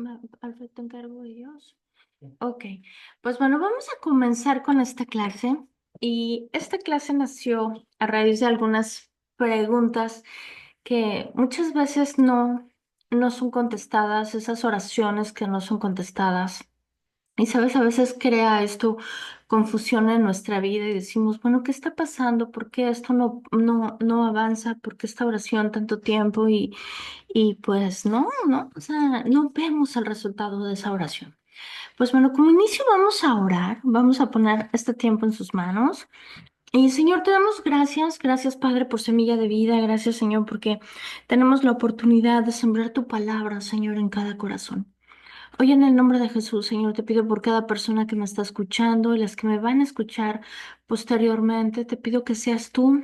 Alfred, te encargo de ellos. Ok, pues bueno, vamos a comenzar con esta clase. Y esta clase nació a raíz de algunas preguntas que muchas veces no son contestadas, esas oraciones que no son contestadas. Y sabes, a veces crea esto confusión en nuestra vida y decimos, bueno, ¿qué está pasando? ¿Por qué esto no avanza? ¿Por qué esta oración tanto tiempo? Y pues no, o sea, no vemos el resultado de esa oración. Pues bueno, como inicio vamos a orar, vamos a poner este tiempo en sus manos. Y Señor, te damos gracias, gracias Padre por semilla de vida, gracias Señor porque tenemos la oportunidad de sembrar tu palabra, Señor, en cada corazón. Hoy en el nombre de Jesús, Señor, te pido por cada persona que me está escuchando y las que me van a escuchar posteriormente, te pido que seas tú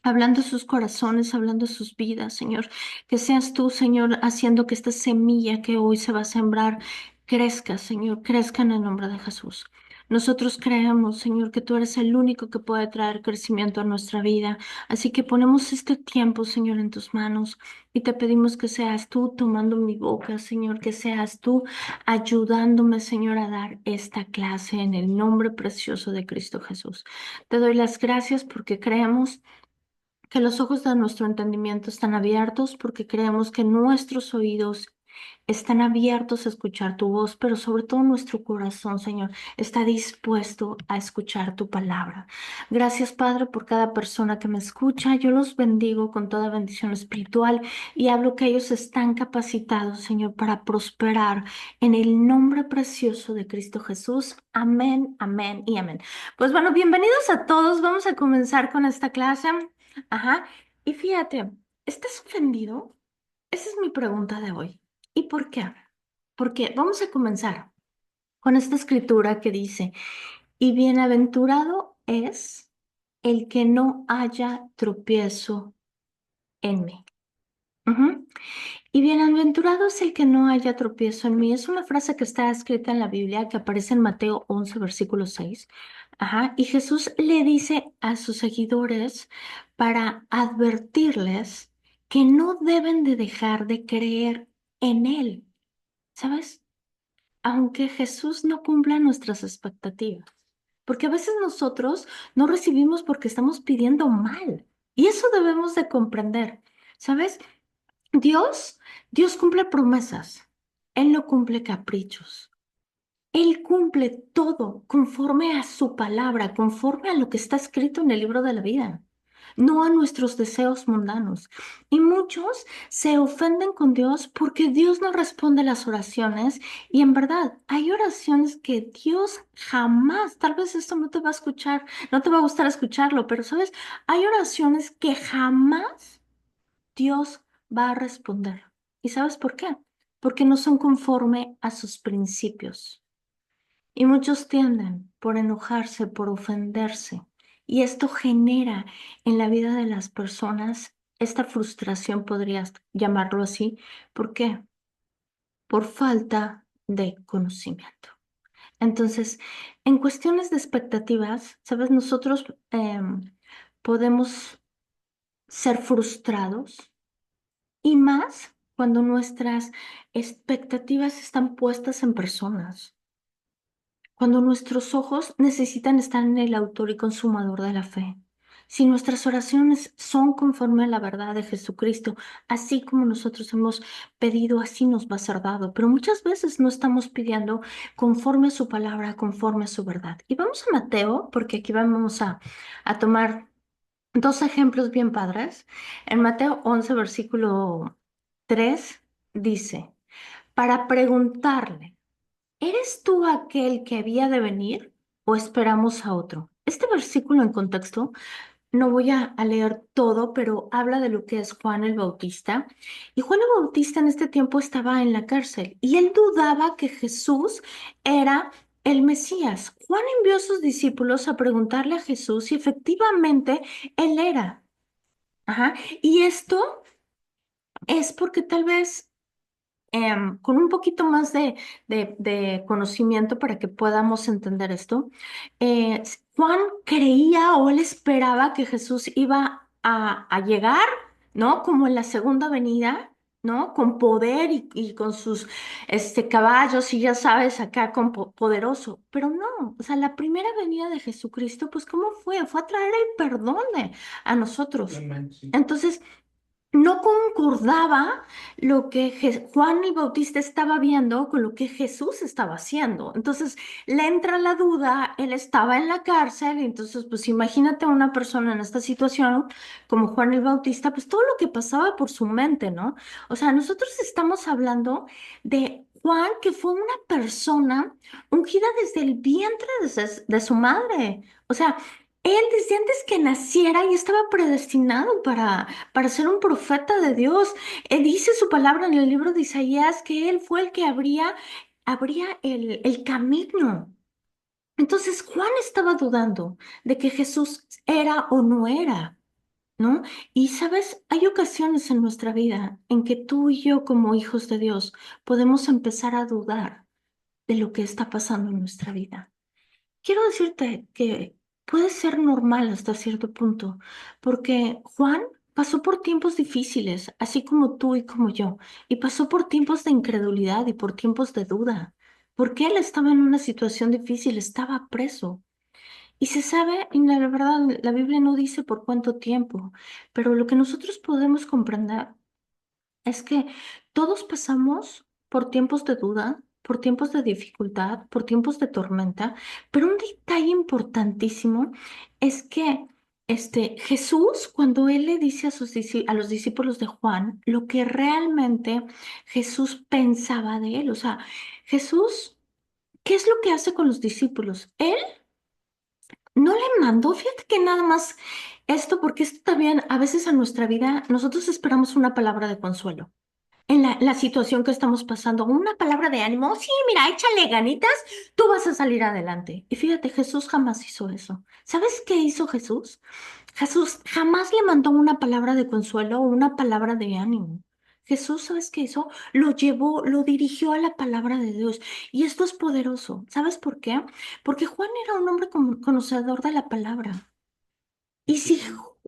hablando a sus corazones, hablando a sus vidas, Señor. Que seas tú, Señor, haciendo que esta semilla que hoy se va a sembrar crezca, Señor, crezca en el nombre de Jesús. Nosotros creemos, Señor, que tú eres el único que puede traer crecimiento a nuestra vida. Así que ponemos este tiempo, Señor, en tus manos y te pedimos que seas tú tomando mi boca, Señor, que seas tú ayudándome, Señor, a dar esta clase en el nombre precioso de Cristo Jesús. Te doy las gracias porque creemos que los ojos de nuestro entendimiento están abiertos porque creemos que nuestros oídos están abiertos a escuchar tu voz, pero sobre todo nuestro corazón, Señor, está dispuesto a escuchar tu palabra. Gracias, Padre, por cada persona que me escucha. Yo los bendigo con toda bendición espiritual y hablo que ellos están capacitados, Señor, para prosperar en el nombre precioso de Cristo Jesús. Amén, amén y amén. Pues bueno, bienvenidos a todos. Vamos a comenzar con esta clase. Ajá. Y fíjate, ¿estás ofendido? Esa es mi pregunta de hoy. ¿Y por qué? Porque vamos a comenzar con esta escritura que dice, y bienaventurado es el que no haya tropiezo en mí. Ujú. Y bienaventurado es el que no haya tropiezo en mí. Es una frase que está escrita en la Biblia que aparece en Mateo 11 versículo 6. Ajá. Y Jesús le dice a sus seguidores para advertirles que no deben de dejar de creer en Él. ¿Sabes? Aunque Jesús no cumpla nuestras expectativas. Porque a veces nosotros no recibimos porque estamos pidiendo mal. Y eso debemos de comprender. ¿Sabes? Dios, Dios cumple promesas. Él no cumple caprichos. Él cumple todo conforme a su palabra, conforme a lo que está escrito en el libro de la vida, no a nuestros deseos mundanos. Y muchos se ofenden con Dios porque Dios no responde las oraciones. Y en verdad, hay oraciones que Dios jamás, tal vez esto no te va a escuchar, no te va a gustar escucharlo, pero sabes, hay oraciones que jamás Dios va a responder. ¿Y sabes por qué? Porque no son conforme a sus principios. Y muchos tienden por enojarse, por ofenderse. Y esto genera en la vida de las personas esta frustración, podrías llamarlo así. ¿Por qué? Por falta de conocimiento. Entonces, en cuestiones de expectativas, ¿sabes? Nosotros podemos ser frustrados y más cuando nuestras expectativas están puestas en personas. Cuando nuestros ojos necesitan estar en el autor y consumador de la fe. Si nuestras oraciones son conforme a la verdad de Jesucristo, así como nosotros hemos pedido, así nos va a ser dado. Pero muchas veces no estamos pidiendo conforme a su palabra, conforme a su verdad. Y vamos a Mateo, porque aquí vamos a tomar dos ejemplos bien padres. En Mateo 11 versículo 3 dice, para preguntarle, ¿eres tú aquel que había de venir o esperamos a otro? Este versículo en contexto, no voy a leer todo, pero habla de lo que es Juan el Bautista. Y Juan el Bautista en este tiempo estaba en la cárcel y él dudaba que Jesús era el Mesías. Juan envió a sus discípulos a preguntarle a Jesús si efectivamente él era. Ajá. Y esto es porque tal vez con un poquito más de conocimiento para que podamos entender esto, Juan creía o él esperaba que Jesús iba a llegar, ¿no? Como en la segunda venida. ¿no? Con poder y con sus caballos y ya sabes, acá con poderoso. Pero no, o sea, la primera venida de Jesucristo, pues ¿cómo fue? Fue a traer el perdón a nosotros. Amén, sí. Entonces, no concordaba lo que Juan el Bautista estaba viendo con lo que Jesús estaba haciendo. Entonces le entra la duda, él estaba en la cárcel, y entonces pues imagínate a una persona en esta situación como Juan el Bautista, pues todo lo que pasaba por su mente, ¿no? O sea, nosotros estamos hablando de Juan, que fue una persona ungida desde el vientre de su madre. O sea, él desde antes que naciera ya estaba predestinado para ser un profeta de Dios. Dice su palabra en el libro de Isaías que él fue el que abría el camino. Entonces Juan estaba dudando de que Jesús era o no era, ¿no? Y sabes, hay ocasiones en nuestra vida en que tú y yo como hijos de Dios podemos empezar a dudar de lo que está pasando en nuestra vida. Quiero decirte que puede ser normal hasta cierto punto, porque Juan pasó por tiempos difíciles, así como tú y como yo, y pasó por tiempos de incredulidad y por tiempos de duda, porque él estaba en una situación difícil, estaba preso. Y se sabe, y la verdad, la Biblia no dice por cuánto tiempo, pero lo que nosotros podemos comprender es que todos pasamos por tiempos de duda, por tiempos de dificultad, por tiempos de tormenta, pero un detalle importantísimo es que Jesús, cuando él le dice a a los discípulos de Juan lo que realmente Jesús pensaba de él, o sea, Jesús, ¿qué es lo que hace con los discípulos? Él no le mandó, fíjate que nada más esto, porque esto también a veces en nuestra vida nosotros esperamos una palabra de consuelo en la situación que estamos pasando, una palabra de ánimo, sí, mira, échale ganitas, tú vas a salir adelante. Y fíjate, Jesús jamás hizo eso. ¿Sabes qué hizo Jesús? Jesús jamás le mandó una palabra de consuelo o una palabra de ánimo. Jesús, ¿sabes qué hizo? Lo llevó, lo dirigió a la palabra de Dios. Y esto es poderoso. ¿Sabes por qué? Porque Juan era un hombre conocedor de la palabra. Y si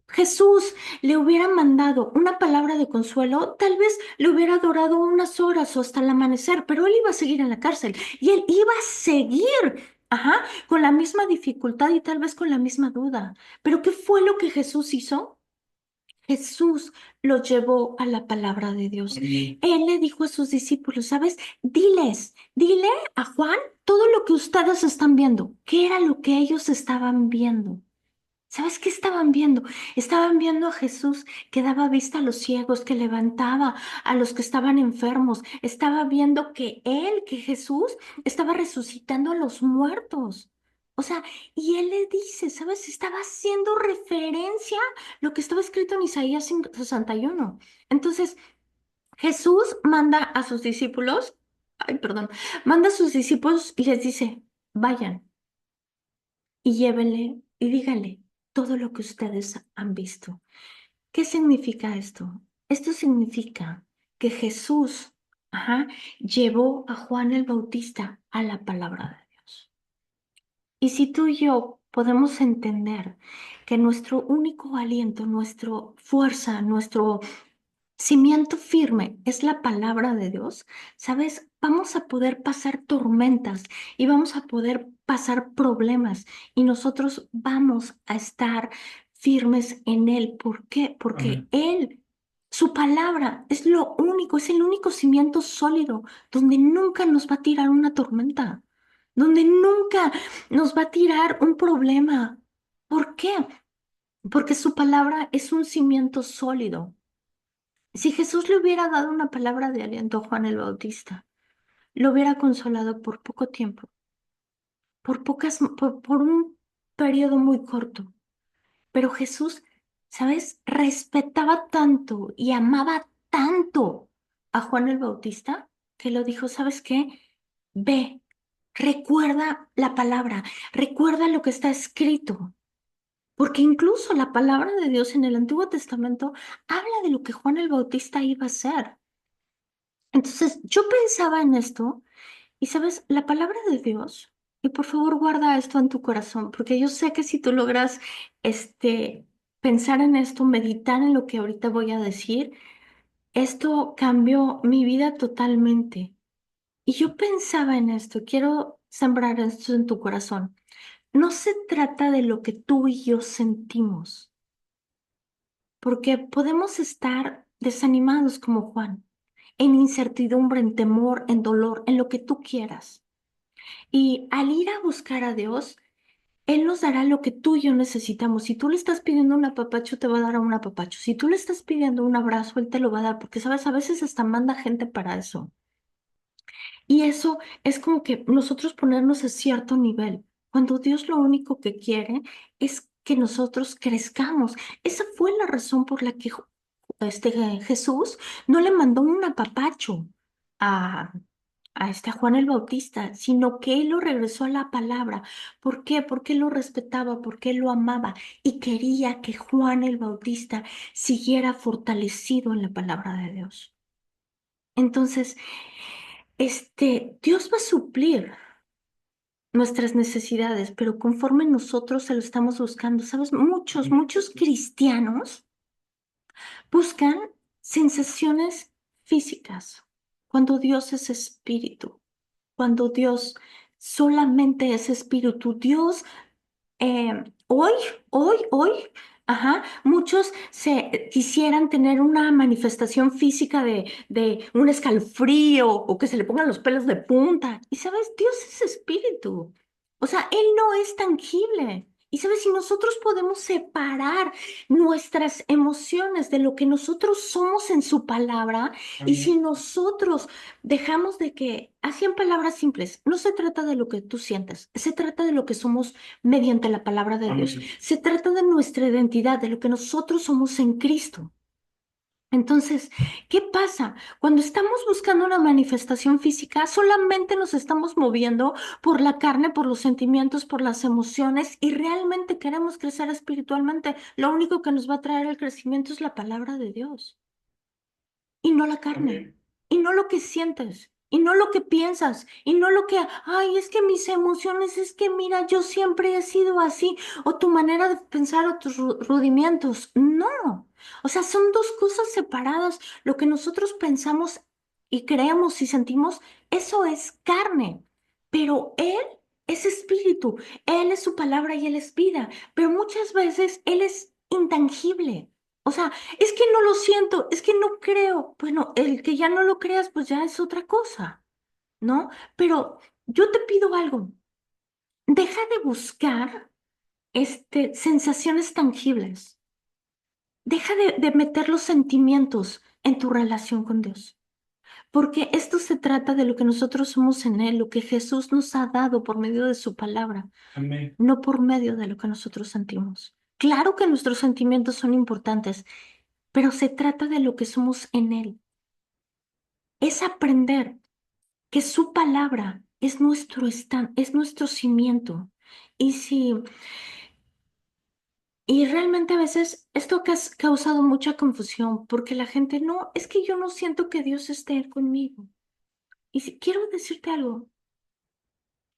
Jesús le hubiera mandado una palabra de consuelo, tal vez le hubiera durado unas horas o hasta el amanecer, pero él iba a seguir en la cárcel y él iba a seguir, ajá, con la misma dificultad y tal vez con la misma duda. Pero ¿qué fue lo que Jesús hizo? Jesús lo llevó a la palabra de Dios. Él le dijo a sus discípulos, ¿sabes? Dile a Juan todo lo que ustedes están viendo. ¿Qué era lo que ellos estaban viendo? ¿Sabes qué estaban viendo? Estaban viendo a Jesús que daba vista a los ciegos, que levantaba a los que estaban enfermos. Estaba viendo que Jesús, estaba resucitando a los muertos. O sea, y él le dice, ¿sabes? Estaba haciendo referencia a lo que estaba escrito en Isaías 61. Entonces, Jesús manda a sus discípulos, ay, perdón, manda a sus discípulos y les dice, vayan y llévenle y díganle todo lo que ustedes han visto. ¿Qué significa esto? Esto significa que Jesús, ajá, llevó a Juan el Bautista a la palabra de Dios. Y si tú y yo podemos entender que nuestro único aliento, nuestra fuerza, nuestro cimiento firme es la palabra de Dios, ¿sabes? Vamos a poder pasar tormentas y vamos a poder pasar problemas y nosotros vamos a estar firmes en Él. ¿Por qué? Porque Él, su palabra es lo único, es el único cimiento sólido donde nunca nos va a tirar una tormenta, donde nunca nos va a tirar un problema. ¿Por qué? Porque su palabra es un cimiento sólido. Si Jesús le hubiera dado una palabra de aliento a Juan el Bautista, lo hubiera consolado por poco tiempo, por un periodo muy corto. Pero Jesús, ¿sabes? Respetaba tanto y amaba tanto a Juan el Bautista que lo dijo, ¿sabes qué? Ve, recuerda la palabra, recuerda lo que está escrito. Porque incluso la palabra de Dios en el Antiguo Testamento habla de lo que Juan el Bautista iba a hacer. Entonces, yo pensaba en esto y, sabes, la palabra de Dios, y por favor guarda esto en tu corazón, porque yo sé que si tú logras, pensar en esto, meditar en lo que ahorita voy a decir, esto cambió mi vida totalmente. Y yo pensaba en esto, quiero sembrar esto en tu corazón. No se trata de lo que tú y yo sentimos, porque podemos estar desanimados como Juan, en incertidumbre, en temor, en dolor, en lo que tú quieras. Y al ir a buscar a Dios, Él nos dará lo que tú y yo necesitamos. Si tú le estás pidiendo un apapacho, te va a dar un apapacho. Si tú le estás pidiendo un abrazo, Él te lo va a dar, porque, sabes, a veces hasta manda gente para eso. Y eso es como que nosotros ponernos a cierto nivel, cuando Dios lo único que quiere es que nosotros crezcamos. Esa fue la razón por la que Jesús no le mandó un apapacho a, a Juan el Bautista, sino que él lo regresó a la palabra. ¿Por qué? Porque él lo respetaba, porque él lo amaba y quería que Juan el Bautista siguiera fortalecido en la palabra de Dios. Entonces, Dios va a suplir nuestras necesidades, pero conforme nosotros se lo estamos buscando, ¿sabes? Muchos cristianos buscan sensaciones físicas cuando Dios es espíritu, cuando Dios solamente es espíritu. Dios hoy, hoy, muchos se quisieran tener una manifestación física de un escalofrío o que se le pongan los pelos de punta. Y sabes, Dios es espíritu. O sea, Él no es tangible. Y sabes, si nosotros podemos separar nuestras emociones de lo que nosotros somos en su palabra, y si nosotros dejamos de que, así en palabras simples, no se trata de lo que tú sientes, se trata de lo que somos mediante la palabra de Dios. Se trata de nuestra identidad, de lo que nosotros somos en Cristo. Entonces, ¿qué pasa? Cuando estamos buscando una manifestación física, solamente nos estamos moviendo por la carne, por los sentimientos, por las emociones y realmente queremos crecer espiritualmente. Lo único que nos va a traer el crecimiento es la palabra de Dios y no la carne, y no lo que sientes, y no lo que piensas, y no lo que, ay, es que mis emociones, es que mira, yo siempre he sido así, o tu manera de pensar o tus rudimientos. No, o sea, son dos cosas separadas. Lo que nosotros pensamos y creemos y sentimos, eso es carne, pero Él es espíritu, Él es su palabra y Él es vida, pero muchas veces Él es intangible. O sea, es que no lo siento, es que no creo. Bueno, el que ya no lo creas, pues ya es otra cosa, ¿no? Pero yo te pido algo. Deja de buscar sensaciones tangibles. Deja de meter los sentimientos en tu relación con Dios. Porque esto se trata de lo que nosotros somos en Él, lo que Jesús nos ha dado por medio de su palabra, no por medio de lo que nosotros sentimos. Claro que nuestros sentimientos son importantes, pero se trata de lo que somos en Él. Es aprender que su palabra es es nuestro cimiento. Y si, y realmente a veces esto ha causado mucha confusión porque la gente no, es que yo no siento que Dios esté conmigo. Y si quiero decirte algo,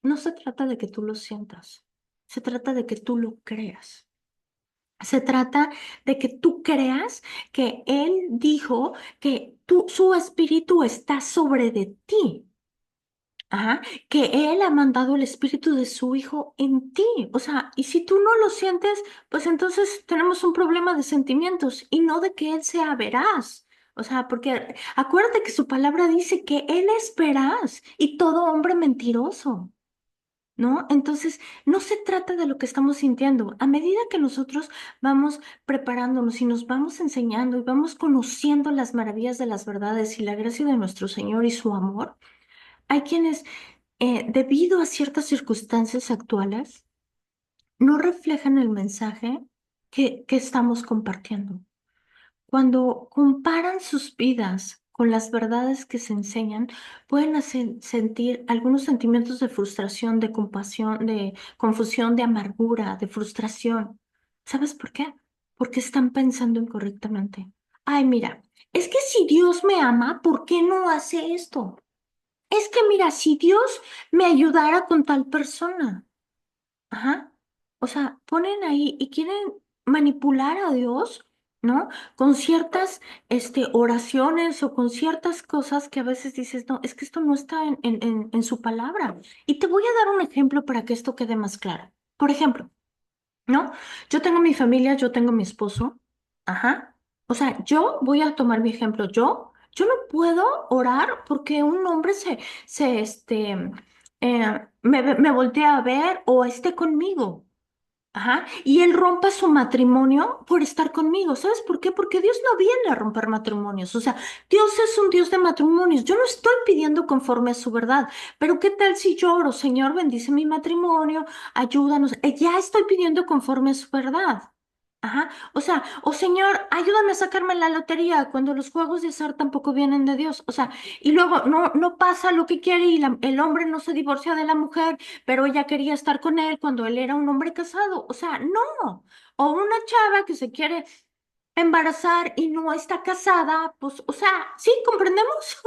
no se trata de que tú lo sientas, se trata de que tú lo creas. Se trata de que tú creas que Él dijo que su espíritu está sobre de ti. Ajá, que Él ha mandado el espíritu de su Hijo en ti. O sea, y si tú no lo sientes, pues entonces tenemos un problema de sentimientos y no de que Él sea veraz. O sea, porque acuérdate que su palabra dice que Él es veraz y todo hombre mentiroso, ¿no? Entonces, no se trata de lo que estamos sintiendo. A medida que nosotros vamos preparándonos y nos vamos enseñando y vamos conociendo las maravillas de las verdades y la gracia de nuestro Señor y su amor, hay quienes debido a ciertas circunstancias actuales, no reflejan el mensaje que estamos compartiendo. Cuando comparan sus vidas con las verdades que se enseñan, pueden sentir algunos sentimientos de frustración, de compasión, de confusión, de amargura, de frustración. ¿Sabes por qué? Porque están pensando incorrectamente. Ay, mira, es que si Dios me ama, ¿por qué no hace esto? Es que mira, si Dios me ayudara con tal persona, ajá, o sea, ponen ahí y quieren manipular a Dios ¿no? Con ciertas oraciones o con ciertas cosas que a veces dices, no, es que esto no está en su palabra. Y te voy a dar un ejemplo para que esto quede más claro. Por ejemplo, ¿no? Yo tengo mi familia, yo tengo mi esposo, ajá. O sea, yo voy a tomar mi ejemplo. Yo no puedo orar porque un hombre me voltea a ver o esté conmigo. Ajá. Y él rompa su matrimonio por estar conmigo. ¿Sabes por qué? Porque Dios no viene a romper matrimonios. O sea, Dios es un Dios de matrimonios. Yo no estoy pidiendo conforme a su verdad. Pero ¿qué tal si yo oro, Señor, bendice mi matrimonio, ayúdanos? Ya estoy pidiendo conforme a su verdad. Ajá. O sea, Señor, ayúdame a sacarme la lotería cuando los juegos de azar tampoco vienen de Dios. O sea, y luego no pasa lo que quiere y el hombre no se divorcia de la mujer pero ella quería estar con él cuando él era un hombre casado. O sea, no. O una chava que se quiere embarazar y no está casada, pues, o sea, ¿sí comprendemos?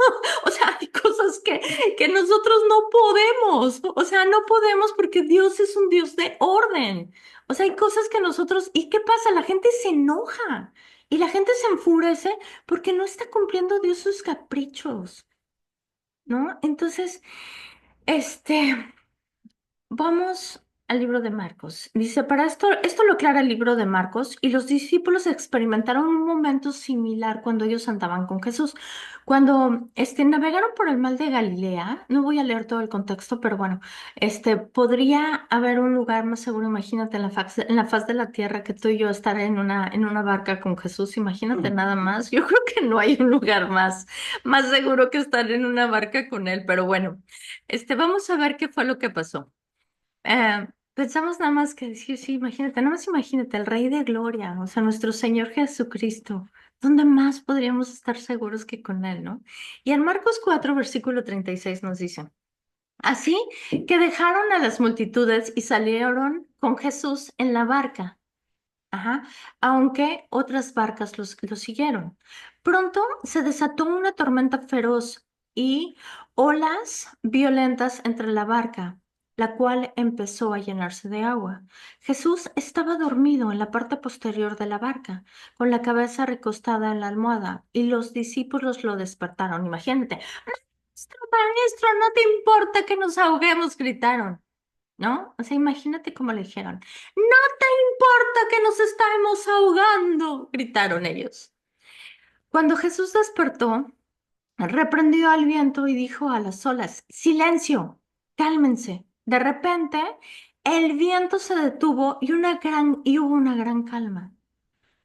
O sea, hay cosas que nosotros no podemos. O sea, no podemos porque Dios es un Dios de orden. O sea, hay cosas que nosotros, ¿y qué pasa? La gente se enoja y la gente se enfurece porque no está cumpliendo Dios sus caprichos, ¿no? Entonces, este... Vamos al libro de Marcos. Dice, para esto lo aclara el libro de Marcos, y los discípulos experimentaron un momento similar cuando ellos andaban con Jesús. Cuando navegaron por el mar de Galilea, no voy a leer todo el contexto, pero bueno, podría haber un lugar más seguro, imagínate, en la faz de la tierra, que tú y yo estar en una barca con Jesús, imagínate nada más. Yo creo que no hay un lugar más seguro que estar en una barca con él, pero bueno, vamos a ver qué fue lo que pasó. Pensamos nada más que decir, sí, imagínate, nada más imagínate, el Rey de Gloria, o sea, nuestro Señor Jesucristo. ¿Dónde más podríamos estar seguros que con Él, no? Y en Marcos 4, versículo 36 nos dice, así que dejaron a las multitudes y salieron con Jesús en la barca. Ajá, aunque otras barcas los siguieron. Pronto se desató una tormenta feroz y olas violentas entre la barca, la cual empezó a llenarse de agua. Jesús estaba dormido en la parte posterior de la barca, con la cabeza recostada en la almohada, y los discípulos lo despertaron. Imagínate, maestro, no te importa que nos ahoguemos, gritaron. ¿No? O sea, imagínate cómo le dijeron, no te importa que nos estamos ahogando, gritaron ellos. Cuando Jesús despertó, reprendió al viento y dijo a las olas, silencio, cálmense. De repente, el viento se detuvo y hubo una gran calma.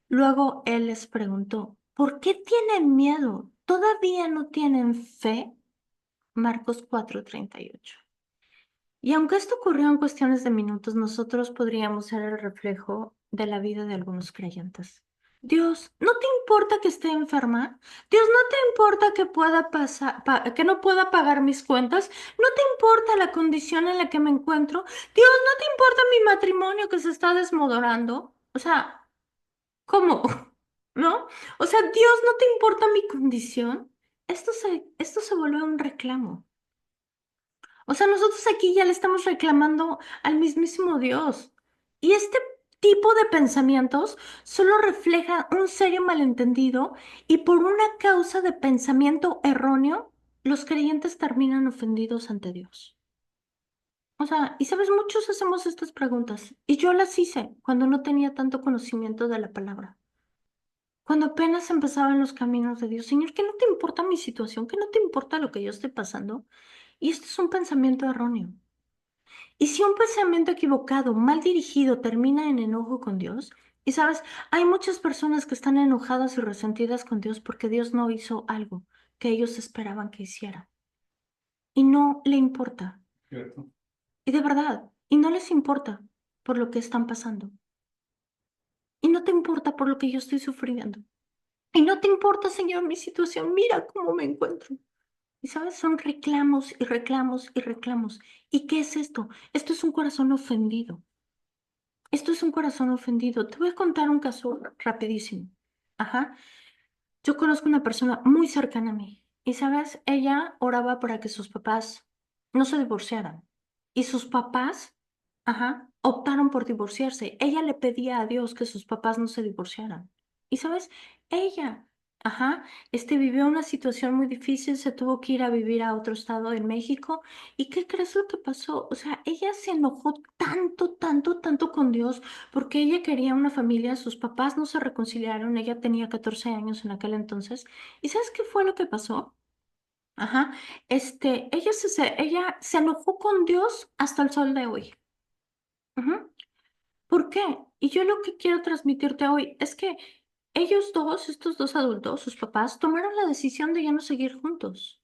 Luego él les preguntó, ¿por qué tienen miedo? ¿Todavía no tienen fe? Marcos 4:38. Y aunque esto ocurrió en cuestiones de minutos, nosotros podríamos ser el reflejo de la vida de algunos creyentes. Dios, ¿no te importa que esté enferma? Dios, ¿no te importa que pueda pasar, que no pueda pagar mis cuentas? ¿No te importa la condición en la que me encuentro? Dios, ¿no te importa mi matrimonio que se está desmoronando? O sea, ¿cómo? ¿No? O sea, Dios, ¿no te importa mi condición? Esto se vuelve un reclamo. O sea, nosotros aquí ya le estamos reclamando al mismísimo Dios. Y este tipo de pensamientos solo refleja un serio malentendido y por una causa de pensamiento erróneo, los creyentes terminan ofendidos ante Dios. O sea, y sabes, muchos hacemos estas preguntas y yo las hice cuando no tenía tanto conocimiento de la palabra. Cuando apenas empezaba en los caminos de Dios, Señor, ¿qué no te importa mi situación? ¿Qué no te importa lo que yo esté pasando? Y esto es un pensamiento erróneo. Y si un pensamiento equivocado, mal dirigido, termina en enojo con Dios, y sabes, hay muchas personas que están enojadas y resentidas con Dios porque Dios no hizo algo que ellos esperaban que hiciera. Y no le importa. Cierto. Y de verdad, y no les importa por lo que están pasando. Y no te importa por lo que yo estoy sufriendo. Y no te importa, Señor, mi situación. Mira cómo me encuentro. Y sabes, son reclamos y reclamos y reclamos. ¿Y qué es esto? Esto es un corazón ofendido. Esto es un corazón ofendido. Te voy a contar un caso rapidísimo. Ajá. Yo conozco una persona muy cercana a mí. Y sabes, ella oraba para que sus papás no se divorciaran. Y sus papás, ajá, optaron por divorciarse. Ella le pedía a Dios que sus papás no se divorciaran. Y sabes, ella, ajá, vivió una situación muy difícil, se tuvo que ir a vivir a otro estado en México. ¿Y qué crees lo que pasó? O sea, ella se enojó tanto, tanto, tanto con Dios porque ella quería una familia, sus papás no se reconciliaron, ella tenía 14 años en aquel entonces. ¿Y sabes qué fue lo que pasó? Ajá, ella se enojó con Dios hasta el sol de hoy. Ujú. ¿Por qué? Y yo lo que quiero transmitirte hoy es que ellos dos, estos dos adultos, sus papás, tomaron la decisión de ya no seguir juntos.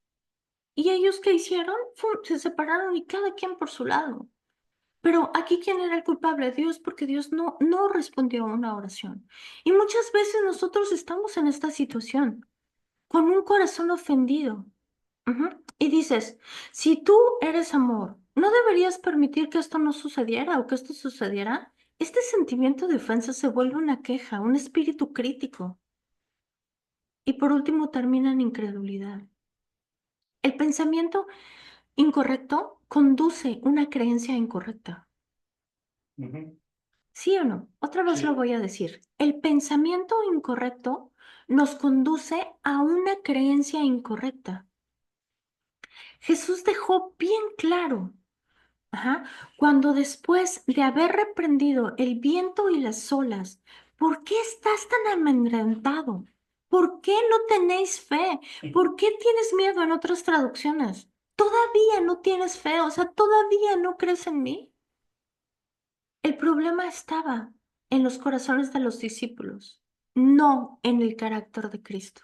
¿Y ellos qué hicieron? Se separaron y cada quien por su lado. Pero aquí, ¿quién era el culpable? Dios, porque Dios no respondió a una oración. Y muchas veces nosotros estamos en esta situación, con un corazón ofendido. Ujú. Y dices, si tú eres amor, ¿no deberías permitir que esto no sucediera o que esto sucediera? Este sentimiento de ofensa se vuelve una queja, un espíritu crítico. Y por último termina en incredulidad. El pensamiento incorrecto conduce una creencia incorrecta. Ujú. ¿Sí o no? Otra vez lo Sí. voy a decir. El pensamiento incorrecto nos conduce a una creencia incorrecta. Jesús dejó bien claro. Ajá. Cuando después de haber reprendido el viento y las olas, ¿por qué estás tan amedrentado? ¿Por qué no tenéis fe? ¿Por qué tienes miedo en otras traducciones? ¿Todavía no tienes fe? O sea, ¿todavía no crees en mí? El problema estaba en los corazones de los discípulos, no en el carácter de Cristo.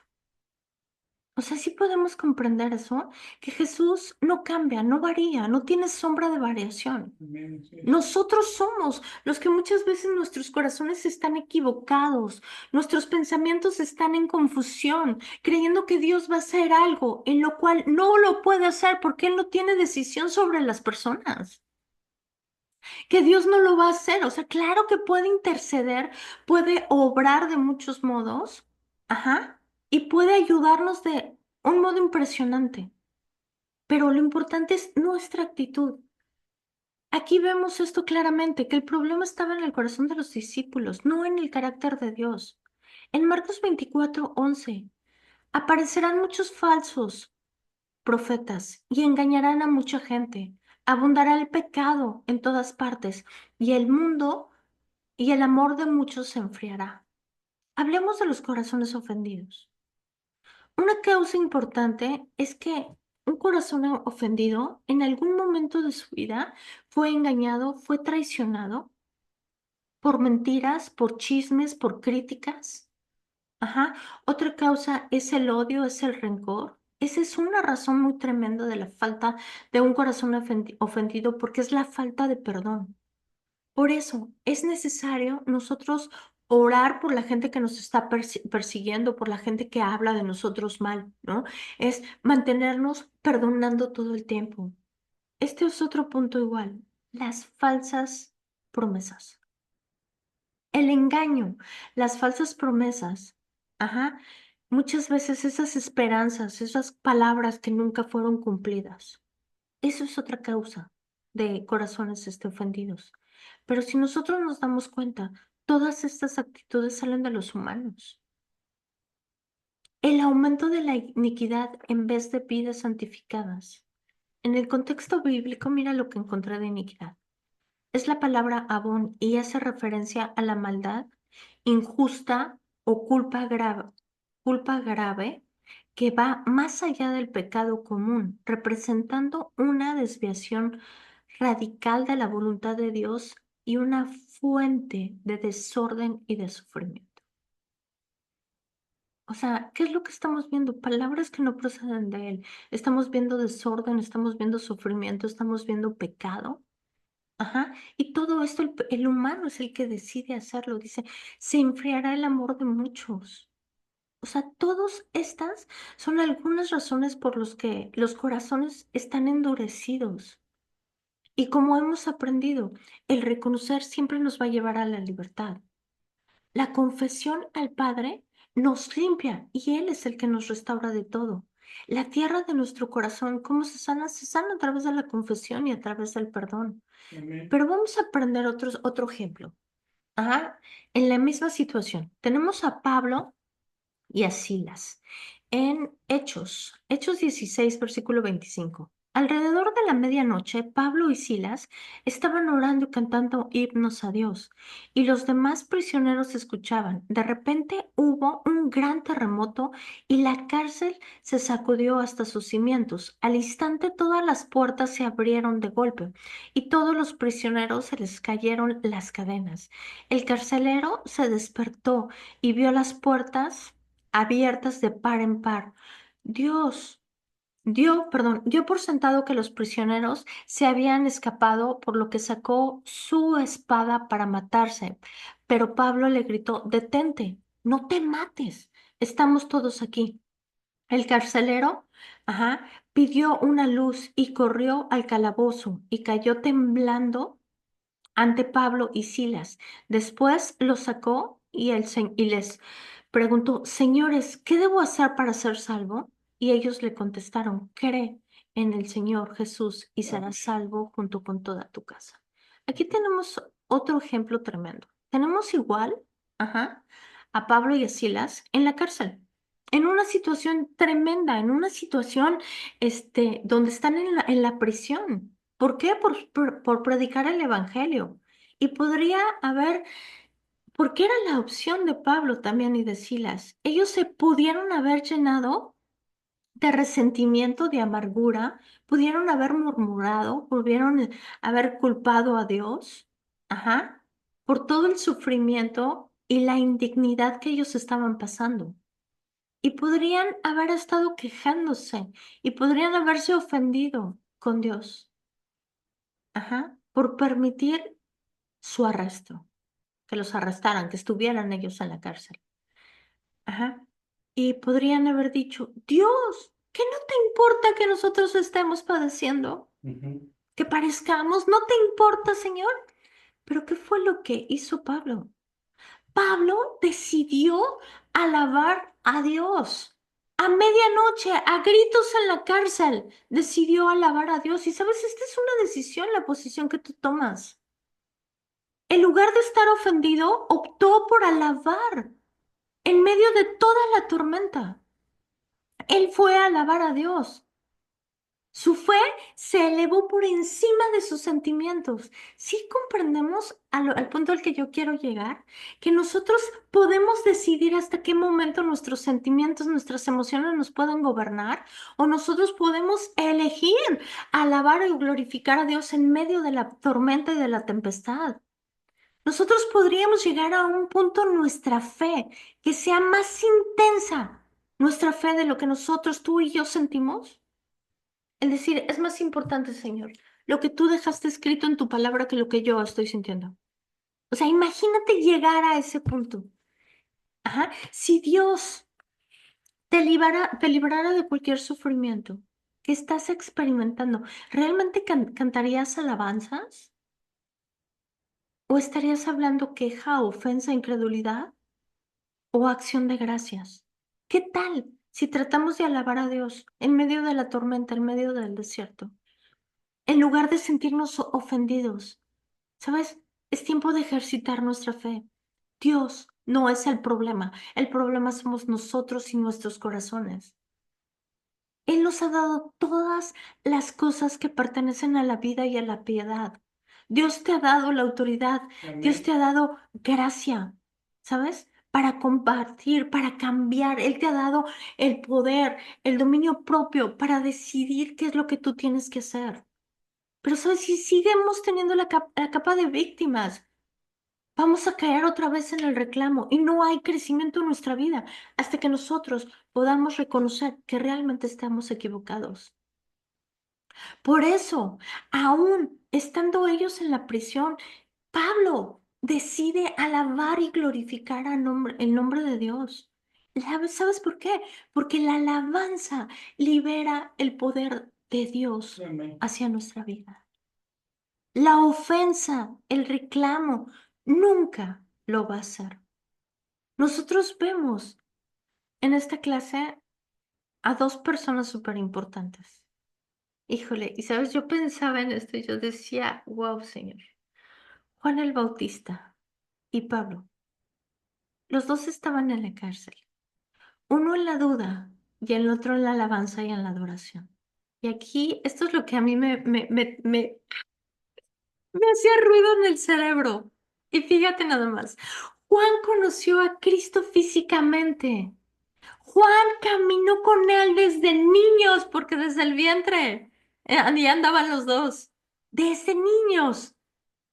O sea, sí podemos comprender eso, que Jesús no cambia, no varía, no tiene sombra de variación. Amén, sí. Nosotros somos los que muchas veces nuestros corazones están equivocados, nuestros pensamientos están en confusión, creyendo que Dios va a hacer algo en lo cual no lo puede hacer porque Él no tiene decisión sobre las personas, que Dios no lo va a hacer. O sea, claro que puede interceder, puede obrar de muchos modos, ajá, y puede ayudarnos de un modo impresionante, pero lo importante es nuestra actitud. Aquí vemos esto claramente, que el problema estaba en el corazón de los discípulos, no en el carácter de Dios. En Marcos 24:11 aparecerán muchos falsos profetas y engañarán a mucha gente. Abundará el pecado en todas partes y el mundo y el amor de muchos se enfriará. Hablemos de los corazones ofendidos. Una causa importante es que un corazón ofendido en algún momento de su vida fue engañado, fue traicionado por mentiras, por chismes, por críticas. Ajá. Otra causa es el odio, es el rencor. Esa es una razón muy tremenda de la falta de un corazón ofendido porque es la falta de perdón. Por eso es necesario nosotros orar por la gente que nos está persiguiendo, por la gente que habla de nosotros mal, ¿no? Es mantenernos perdonando todo el tiempo. Este es otro punto igual, las falsas promesas. El engaño, las falsas promesas, ajá, muchas veces esas esperanzas, esas palabras que nunca fueron cumplidas. Eso es otra causa de corazones ofendidos. Pero si nosotros nos damos cuenta, todas estas actitudes salen de los humanos. El aumento de la iniquidad en vez de vidas santificadas. En el contexto bíblico, mira lo que encontré de iniquidad. Es la palabra abón y hace referencia a la maldad injusta o culpa grave que va más allá del pecado común, representando una desviación radical de la voluntad de Dios y una fuente de desorden y de sufrimiento. O sea, ¿qué es lo que estamos viendo? Palabras que no proceden de Él. Estamos viendo desorden, estamos viendo sufrimiento, estamos viendo pecado. Ajá, y todo esto el humano es el que decide hacerlo. Dice, se enfriará el amor de muchos. O sea, todas estas son algunas razones por las que los corazones están endurecidos. Y como hemos aprendido, el reconocer siempre nos va a llevar a la libertad. La confesión al Padre nos limpia y Él es el que nos restaura de todo. La tierra de nuestro corazón, ¿cómo se sana? Se sana a través de la confesión y a través del perdón. Amén. Pero vamos a aprender otro ejemplo. Ajá, en la misma situación. Tenemos a Pablo y a Silas. En Hechos 16, versículo 25. Alrededor de la medianoche, Pablo y Silas estaban orando y cantando himnos a Dios, y los demás prisioneros escuchaban. De repente hubo un gran terremoto y la cárcel se sacudió hasta sus cimientos. Al instante todas las puertas se abrieron de golpe y todos los prisioneros se les cayeron las cadenas. El carcelero se despertó y vio las puertas abiertas de par en par. Dios dio por sentado que los prisioneros se habían escapado, por lo que sacó su espada para matarse. Pero Pablo le gritó, detente, no te mates, estamos todos aquí. El carcelero, pidió una luz y corrió al calabozo y cayó temblando ante Pablo y Silas. Después los sacó y les preguntó, señores, ¿qué debo hacer para ser salvo? Y ellos le contestaron, cree en el Señor Jesús y serás salvo junto con toda tu casa. Aquí tenemos otro ejemplo tremendo. Tenemos igual, ajá, a Pablo y a Silas en la cárcel. En una situación tremenda, en una situación donde están en la prisión. ¿Por qué? Por predicar el evangelio. Y podría haber, porque era la opción de Pablo también y de Silas. Ellos se pudieron haber llenado de resentimiento, de amargura, pudieron haber murmurado, pudieron haber culpado a Dios, por todo el sufrimiento y la indignidad que ellos estaban pasando. Y podrían haber estado quejándose y podrían haberse ofendido con Dios, por permitir su arresto, que los arrestaran, que estuvieran ellos en la cárcel. Ajá. Y podrían haber dicho, Dios, ¿qué no te importa que nosotros estemos padeciendo? Ujú. Que parezcamos, ¿no te importa, Señor? Pero ¿qué fue lo que hizo Pablo? Pablo decidió alabar a Dios. A medianoche, a gritos en la cárcel, decidió alabar a Dios. Y sabes, esta es una decisión, la posición que tú tomas. En lugar de estar ofendido, optó por alabar en medio de toda la tormenta. Él fue a alabar a Dios. Su fe se elevó por encima de sus sentimientos. Sí comprendemos al punto al que yo quiero llegar, que nosotros podemos decidir hasta qué momento nuestros sentimientos, nuestras emociones nos pueden gobernar, o nosotros podemos elegir alabar y glorificar a Dios en medio de la tormenta y de la tempestad. Nosotros podríamos llegar a un punto en nuestra fe que sea más intensa, nuestra fe de lo que nosotros, tú y yo sentimos. Es decir, es más importante, Señor, lo que tú dejaste escrito en tu palabra que lo que yo estoy sintiendo. O sea, imagínate llegar a ese punto. Si Dios te librara de cualquier sufrimiento que estás experimentando, ¿realmente cantarías alabanzas? ¿O estarías hablando queja, ofensa, incredulidad o acción de gracias? ¿Qué tal si tratamos de alabar a Dios en medio de la tormenta, en medio del desierto? En lugar de sentirnos ofendidos, ¿sabes? Es tiempo de ejercitar nuestra fe. Dios no es el problema somos nosotros y nuestros corazones. Él nos ha dado todas las cosas que pertenecen a la vida y a la piedad. Dios te ha dado la autoridad, Dios te Amén. ha dado gracia, ¿sabes? Para compartir, para cambiar. Él te ha dado el poder, el dominio propio para decidir qué es lo que tú tienes que hacer. Pero, ¿sabes? Si seguimos teniendo la capa de víctimas, vamos a caer otra vez en el reclamo y no hay crecimiento en nuestra vida hasta que nosotros podamos reconocer que realmente estamos equivocados. Por eso, aún estando ellos en la prisión, Pablo decide alabar y glorificar el nombre de Dios. ¿Sabes por qué? Porque la alabanza libera el poder de Dios Amén. hacia nuestra vida. La ofensa, el reclamo, nunca lo va a hacer. Nosotros vemos en esta clase a dos personas súper importantes. Híjole, y sabes, yo pensaba en esto y yo decía, wow, Señor, Juan el Bautista y Pablo. Los dos estaban en la cárcel. Uno en la duda y el otro en la alabanza y en la adoración. Y aquí, esto es lo que a mí me hacía ruido en el cerebro. Y fíjate nada más. Juan conoció a Cristo físicamente. Juan caminó con él desde niños, porque desde el vientre ahí andaban los dos. Desde niños.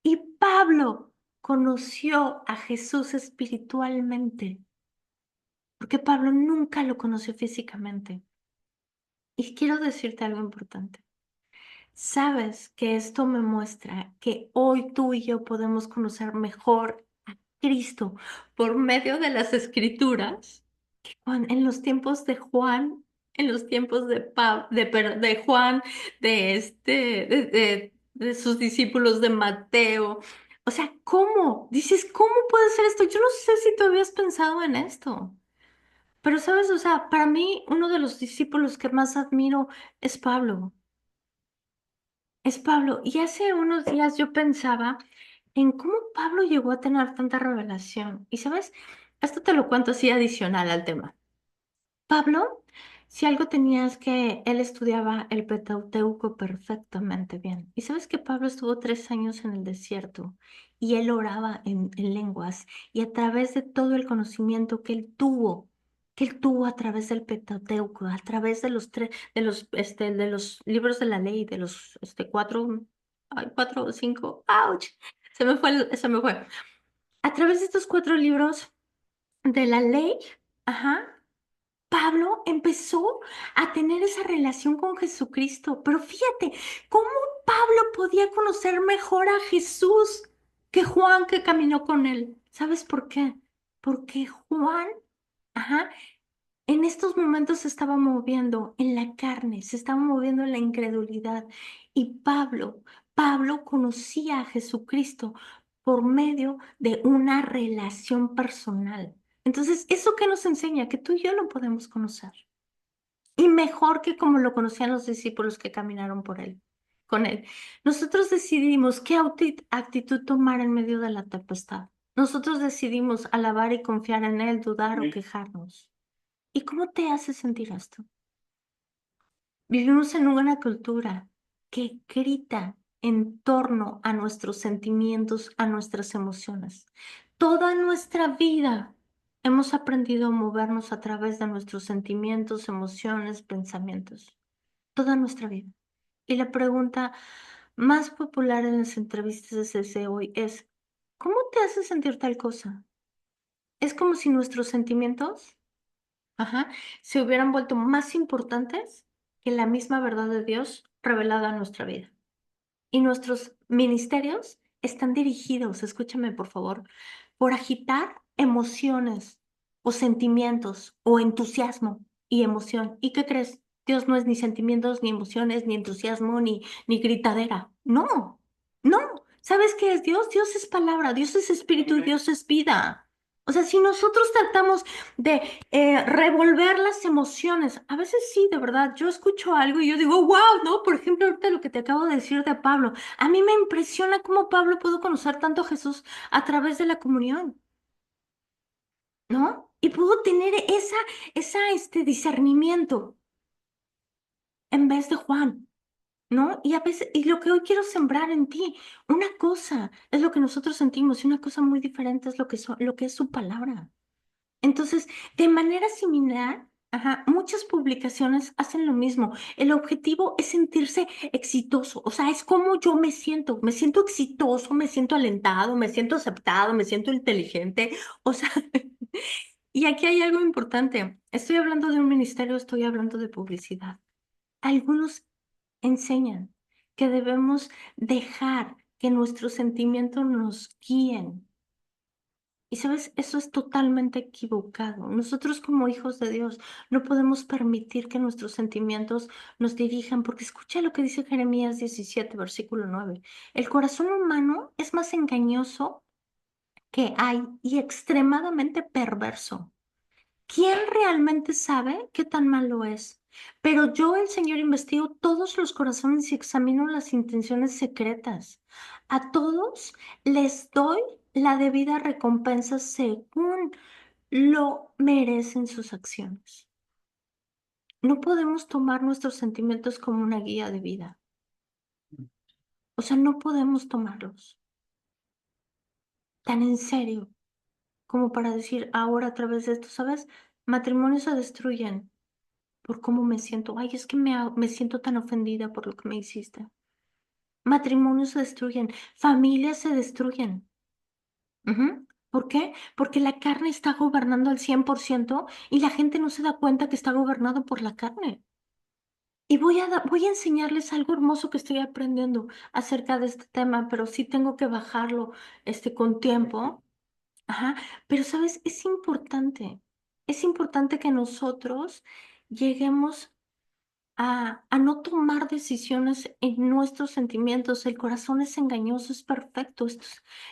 Y Pablo conoció a Jesús espiritualmente, porque Pablo nunca lo conoció físicamente. Y quiero decirte algo importante. Sabes que esto me muestra que hoy tú y yo podemos conocer mejor a Cristo por medio de las Escrituras. En los tiempos de Juan, en los tiempos de Juan, de sus discípulos de Mateo. O sea, ¿cómo? Dices, ¿cómo puede ser esto? Yo no sé si tú habías pensado en esto. Pero, ¿sabes? O sea, para mí, uno de los discípulos que más admiro es Pablo. Es Pablo. Y hace unos días yo pensaba en cómo Pablo llegó a tener tanta revelación. Y, ¿sabes? Esto te lo cuento así adicional al tema. Pablo, si algo tenías que él estudiaba el Pentateuco perfectamente bien. Y sabes que Pablo estuvo 3 años en el desierto y él oraba en lenguas y a través de todo el conocimiento que él tuvo a través del Pentateuco, a través de los de los libros de la ley, de los cuatro, ay, cuatro o cinco, ¡ouch! Se me fue. A través de estos 4 libros de la ley, ajá. Pablo empezó a tener esa relación con Jesucristo, pero fíjate, ¿cómo Pablo podía conocer mejor a Jesús que Juan que caminó con él? ¿Sabes por qué? Porque Juan, ajá, en estos momentos se estaba moviendo en la carne, se estaba moviendo en la incredulidad. Y Pablo conocía a Jesucristo por medio de una relación personal. Entonces, ¿eso qué nos enseña? Que tú y yo lo podemos conocer. Y mejor que como lo conocían los discípulos que caminaron por él, con él. Nosotros decidimos qué actitud tomar en medio de la tempestad. Nosotros decidimos alabar y confiar en él, dudar o quejarnos. ¿Y cómo te hace sentir esto? Vivimos en una cultura que grita en torno a nuestros sentimientos, a nuestras emociones. Toda nuestra vida hemos aprendido a movernos a través de nuestros sentimientos, emociones, pensamientos. Toda nuestra vida. Y la pregunta más popular en las entrevistas desde hoy es, ¿cómo te hace sentir tal cosa? Es como si nuestros sentimientos ajá, se hubieran vuelto más importantes que la misma verdad de Dios revelada en nuestra vida. Y nuestros ministerios están dirigidos, escúchame por favor, por agitar emociones o sentimientos o entusiasmo y emoción. ¿Y qué crees? Dios no es ni sentimientos, ni emociones, ni entusiasmo, ni gritadera. No, no. ¿Sabes qué es Dios? Dios es palabra, Dios es espíritu y Dios es vida. O sea, si nosotros tratamos de revolver las emociones, a veces sí, de verdad, yo escucho algo y yo digo, wow, ¿no? Por ejemplo, ahorita lo que te acabo de decir de Pablo, a mí me impresiona cómo Pablo pudo conocer tanto a Jesús a través de la comunión, ¿no? Y pudo tener esa discernimiento en vez de Juan, ¿no? Y a veces, y lo que hoy quiero sembrar en ti, una cosa es lo que nosotros sentimos y una cosa muy diferente es lo que es su palabra. Entonces, de manera similar, ajá, muchas publicaciones hacen lo mismo. El objetivo es sentirse exitoso, o sea, es como yo me siento exitoso, me siento alentado, me siento aceptado, me siento inteligente, o sea, y aquí hay algo importante. Estoy hablando de un ministerio, estoy hablando de publicidad. Algunos enseñan que debemos dejar que nuestros sentimientos nos guíen. Y sabes, eso es totalmente equivocado. Nosotros como hijos de Dios no podemos permitir que nuestros sentimientos nos dirijan, porque escucha lo que dice Jeremías 17, versículo 9. El corazón humano es más engañoso que hay y extremadamente perverso. ¿Quién realmente sabe qué tan malo es? Pero yo, el Señor, investigo todos los corazones y examino las intenciones secretas. A todos les doy la debida recompensa según lo merecen sus acciones. No podemos tomar nuestros sentimientos como una guía de vida. O sea, no podemos tomarlos tan en serio como para decir ahora a través de esto, ¿sabes? Matrimonios se destruyen por cómo me siento. Ay, es que me siento tan ofendida por lo que me hiciste. Matrimonios se destruyen, familias se destruyen. Ujú. ¿Por qué? Porque la carne está gobernando al 100% y la gente no se da cuenta que está gobernado por la carne. Y voy a enseñarles algo hermoso que estoy aprendiendo acerca de este tema, pero sí tengo que bajarlo con tiempo. Ajá, pero sabes, es importante que nosotros lleguemos a no tomar decisiones en nuestros sentimientos. El corazón es engañoso, es perfecto,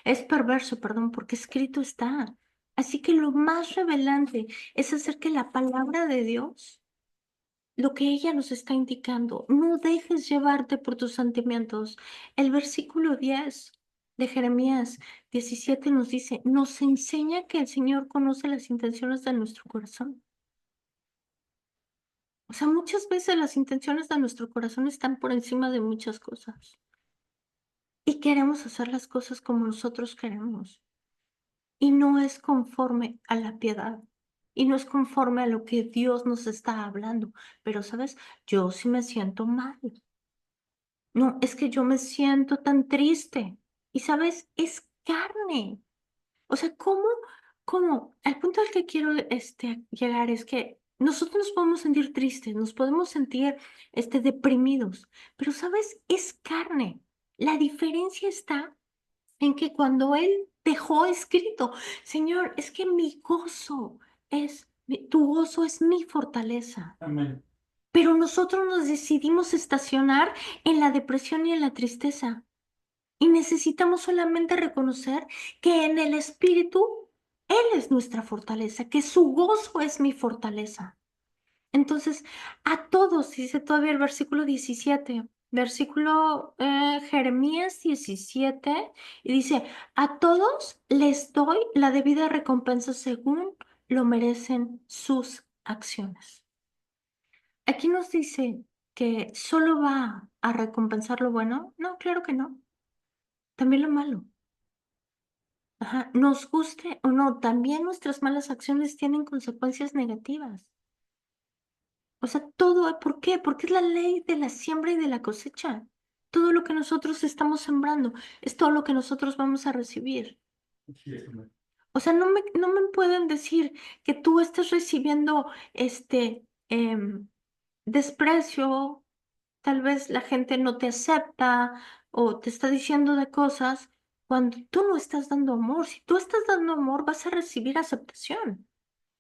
es perverso, perdón, porque escrito está. Así que lo más revelante es hacer que la palabra de Dios, lo que ella nos está indicando, no dejes llevarte por tus sentimientos. El versículo 10 de Jeremías 17 nos dice, nos enseña que el Señor conoce las intenciones de nuestro corazón. O sea, muchas veces las intenciones de nuestro corazón están por encima de muchas cosas y queremos hacer las cosas como nosotros queremos y no es conforme a la piedad y no es conforme a lo que Dios nos está hablando. Pero, ¿sabes? Yo sí me siento mal. No, es que yo me siento tan triste y, ¿sabes? Es carne. O sea, ¿cómo? El punto al que quiero llegar es que nosotros nos podemos sentir tristes, nos podemos sentir deprimidos, pero ¿sabes? Es carne. La diferencia está en que cuando Él dejó escrito, Señor, es que mi gozo tu gozo es mi fortaleza. Amén. Pero nosotros nos decidimos estacionar en la depresión y en la tristeza. Y necesitamos solamente reconocer que en el Espíritu Él es nuestra fortaleza, que su gozo es mi fortaleza. Entonces, a todos, dice todavía el versículo 17, versículo Jeremías 17, y dice, a todos les doy la debida recompensa según lo merecen sus acciones. Aquí nos dice que solo va a recompensar lo bueno. No, claro que no. También lo malo. Ajá, nos guste o no, también nuestras malas acciones tienen consecuencias negativas. O sea, todo, ¿por qué? Porque es la ley de la siembra y de la cosecha. Todo lo que nosotros estamos sembrando es todo lo que nosotros vamos a recibir. Sí, amén. O sea, no me pueden decir que tú estás recibiendo desprecio, tal vez la gente no te acepta o te está diciendo de cosas cuando tú no estás dando amor. Si tú estás dando amor, vas a recibir aceptación.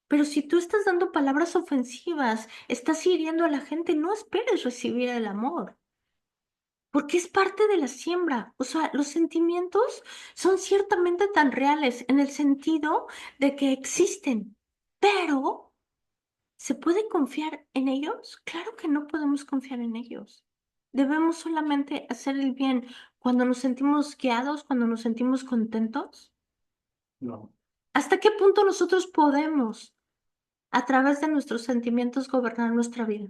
Pero si tú estás dando palabras ofensivas, estás hiriendo a la gente, no esperes recibir el amor, porque es parte de la siembra. O sea, los sentimientos son ciertamente tan reales en el sentido de que existen, pero ¿se puede confiar en ellos? Claro que no podemos confiar en ellos. Debemos solamente hacer el bien cuando nos sentimos guiados, cuando nos sentimos contentos. No. ¿Hasta qué punto nosotros podemos, a través de nuestros sentimientos, gobernar nuestra vida?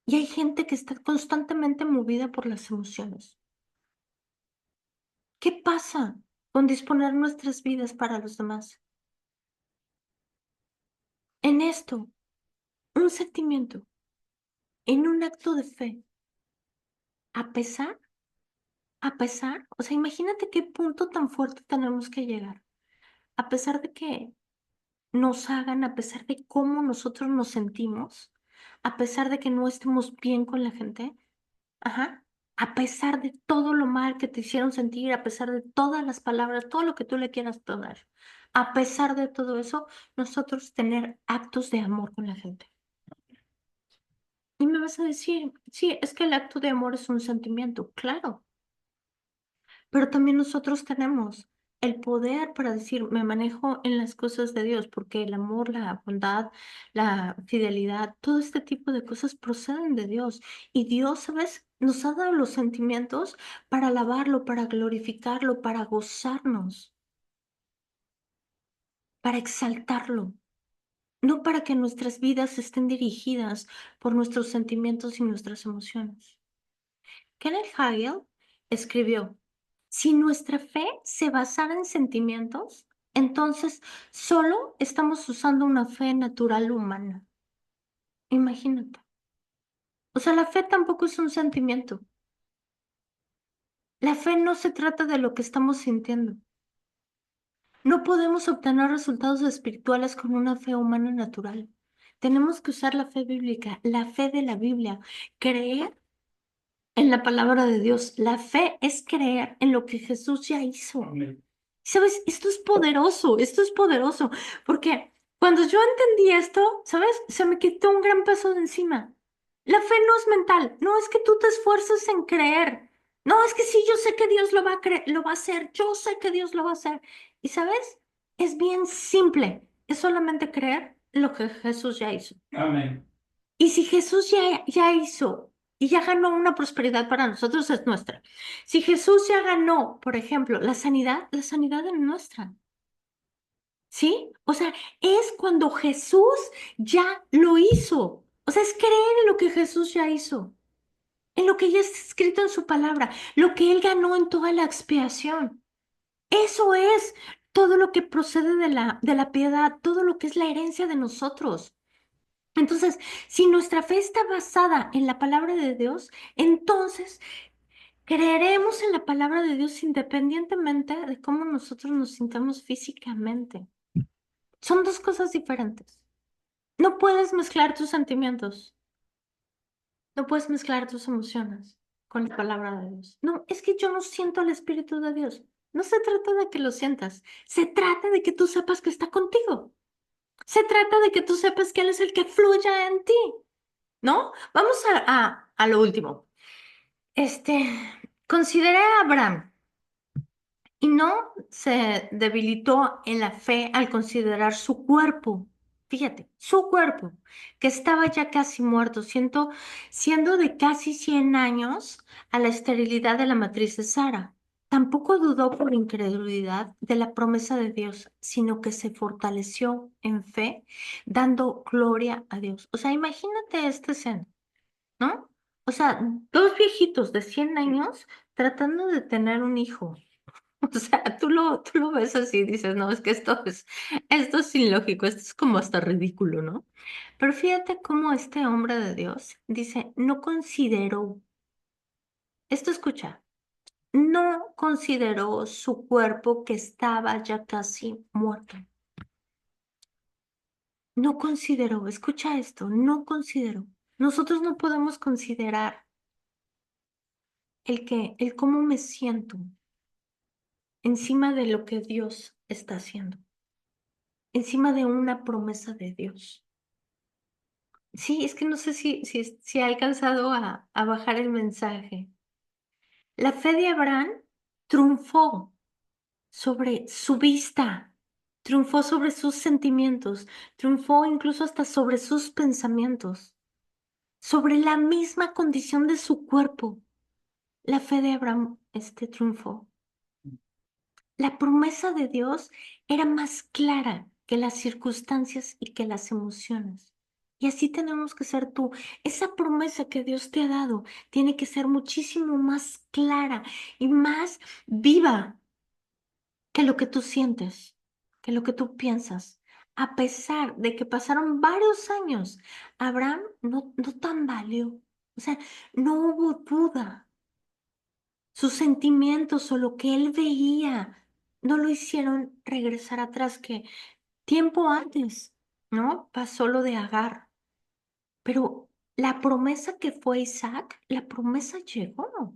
Y hay gente que está constantemente movida por las emociones. ¿Qué pasa con disponer nuestras vidas para los demás? En esto, un sentimiento, en un acto de fe, a pesar, o sea, imagínate qué punto tan fuerte tenemos que llegar. A pesar de que nos hagan, a pesar de cómo nosotros nos sentimos, a pesar de que no estemos bien con la gente, ajá, a pesar de todo lo mal que te hicieron sentir, a pesar de todas las palabras, todo lo que tú le quieras poner, a pesar de todo eso, nosotros tener actos de amor con la gente. Y me vas a decir, sí, es que el acto de amor es un sentimiento, claro, pero también nosotros tenemos el poder para decir, me manejo en las cosas de Dios, porque el amor, la bondad, la fidelidad, todo este tipo de cosas proceden de Dios. Y Dios, ¿sabes? Nos ha dado los sentimientos para alabarlo, para glorificarlo, para gozarnos, para exaltarlo, no para que nuestras vidas estén dirigidas por nuestros sentimientos y nuestras emociones. Kenneth Hagel escribió, si nuestra fe se basara en sentimientos, entonces solo estamos usando una fe natural humana. Imagínate. O sea, la fe tampoco es un sentimiento. La fe no se trata de lo que estamos sintiendo. No podemos obtener resultados espirituales con una fe humana natural. Tenemos que usar la fe bíblica, la fe de la Biblia, creer en la palabra de Dios. La fe es creer en lo que Jesús ya hizo. Amén. ¿Sabes? Esto es poderoso, porque cuando yo entendí esto, ¿sabes? Se me quitó un gran peso de encima. La fe no es mental, no es que tú te esfuerces en creer. No, es que sí, yo sé que Dios lo va a lo va a hacer, yo sé que Dios lo va a hacer. Y ¿sabes? Es bien simple, es solamente creer lo que Jesús ya hizo. Amén. Y si Jesús ya hizo y ya ganó una prosperidad para nosotros, es nuestra. Si Jesús ya ganó, por ejemplo, la sanidad es nuestra. ¿Sí? O sea, es cuando Jesús ya lo hizo. O sea, es creer en lo que Jesús ya hizo, en lo que ya está escrito en su palabra, lo que Él ganó en toda la expiación. Eso es todo lo que procede de la piedad, todo lo que es la herencia de nosotros. Entonces, si nuestra fe está basada en la palabra de Dios, entonces creeremos en la palabra de Dios independientemente de cómo nosotros nos sintamos físicamente. Son dos cosas diferentes. No puedes mezclar tus sentimientos, no puedes mezclar tus emociones con la palabra de Dios. No, es que yo no siento el Espíritu de Dios. No se trata de que lo sientas, se trata de que tú sepas que está contigo. Se trata de que tú sepas que Él es el que fluye en ti. ¿No? Vamos a lo último. Este, consideré a Abraham y no se debilitó en la fe al considerar su cuerpo. Fíjate, su cuerpo, que estaba ya casi muerto, siendo de casi 100 años a la esterilidad de la matriz de Sara. Tampoco dudó por incredulidad de la promesa de Dios, sino que se fortaleció en fe, dando gloria a Dios. O sea, imagínate esta escena. ¿No? O sea, dos viejitos de 100 años tratando de tener un hijo. O sea, tú lo ves así y dices, no, es que esto es ilógico, esto es como hasta ridículo, ¿no? Pero fíjate cómo este hombre de Dios dice, no consideró, esto escucha, no consideró su cuerpo que estaba ya casi muerto. No consideró, escucha esto, no consideró. Nosotros no podemos considerar el cómo me siento encima de lo que Dios está haciendo, encima de una promesa de Dios. Sí, es que no sé si ha alcanzado a bajar el mensaje. La fe de Abraham triunfó sobre su vista, triunfó sobre sus sentimientos, triunfó incluso hasta sobre sus pensamientos, sobre la misma condición de su cuerpo. La fe de Abraham, triunfó. La promesa de Dios era más clara que las circunstancias y que las emociones. Y así tenemos que ser tú. Esa promesa que Dios te ha dado tiene que ser muchísimo más clara y más viva que lo que tú sientes, que lo que tú piensas. A pesar de que pasaron varios años, Abraham no tambaleó. O sea, no hubo duda. Sus sentimientos o lo que él veía no lo hicieron regresar atrás, que tiempo antes, ¿no? Pasó lo de Agar. Pero la promesa que fue Isaac, la promesa llegó.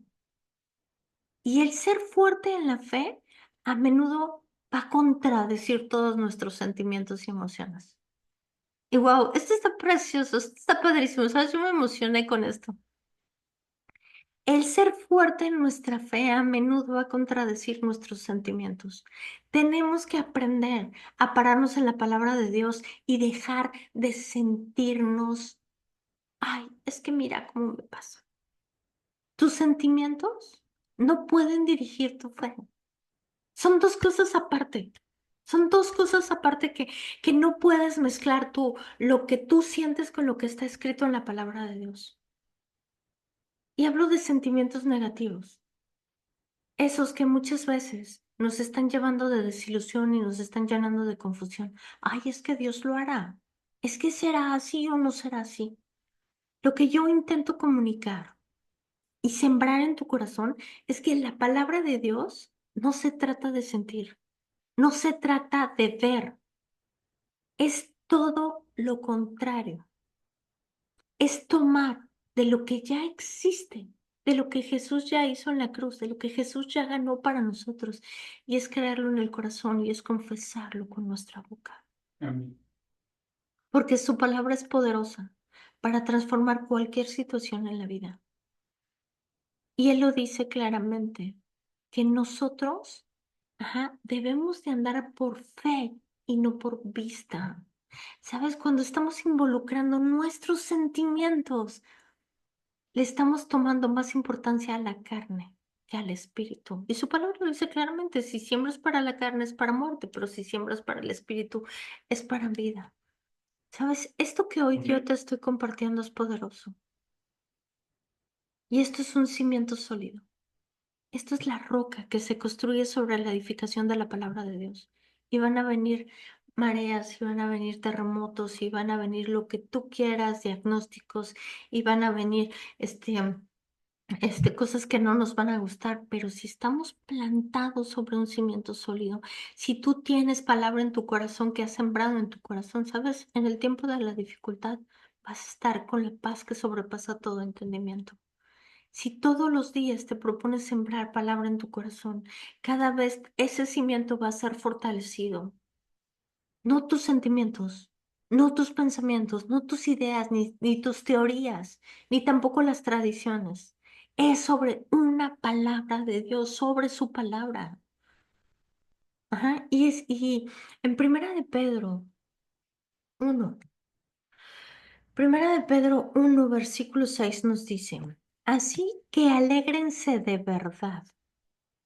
Y el ser fuerte en la fe a menudo va a contradecir todos nuestros sentimientos y emociones. Y wow, esto está precioso, esto está padrísimo. ¿Sabes? Yo me emocioné con esto. El ser fuerte en nuestra fe a menudo va a contradecir nuestros sentimientos. Tenemos que aprender a pararnos en la palabra de Dios y dejar de sentirnos, ay, es que mira cómo me pasa. Tus sentimientos no pueden dirigir tu fe. Son dos cosas aparte. Son dos cosas aparte que no puedes mezclar lo que tú sientes con lo que está escrito en la palabra de Dios. Y hablo de sentimientos negativos. Esos que muchas veces nos están llevando de desilusión y nos están llenando de confusión. Ay, es que Dios lo hará. Es que será así o no será así. Lo que yo intento comunicar y sembrar en tu corazón es que la palabra de Dios no se trata de sentir, no se trata de ver, es todo lo contrario. Es tomar de lo que ya existe, de lo que Jesús ya hizo en la cruz, de lo que Jesús ya ganó para nosotros, y es creerlo en el corazón y es confesarlo con nuestra boca, Amén. porque su palabra es poderosa para transformar cualquier situación en la vida. Y Él lo dice claramente, que nosotros, debemos de andar por fe y no por vista. ¿Sabes? Cuando estamos involucrando nuestros sentimientos, le estamos tomando más importancia a la carne que al espíritu. Y su palabra lo dice claramente, si siembras para la carne es para muerte, pero si siembras para el espíritu es para vida. ¿Sabes? Esto que hoy yo te estoy compartiendo es poderoso. Y esto es un cimiento sólido. Esto es la roca que se construye sobre la edificación de la palabra de Dios. Y van a venir mareas, y van a venir terremotos, y van a venir lo que tú quieras, diagnósticos, y van a venir cosas que no nos van a gustar, pero si estamos plantados sobre un cimiento sólido, si tú tienes palabra en tu corazón que has sembrado en tu corazón, sabes, en el tiempo de la dificultad vas a estar con la paz que sobrepasa todo entendimiento. Si todos los días te propones sembrar palabra en tu corazón, cada vez ese cimiento va a ser fortalecido. No tus sentimientos, no tus pensamientos, no tus ideas, ni tus teorías, ni tampoco las tradiciones. Es sobre una palabra de Dios, sobre su palabra. Y en uno, Primera de Pedro 1, versículo 6 nos dice, así que alégrense de verdad.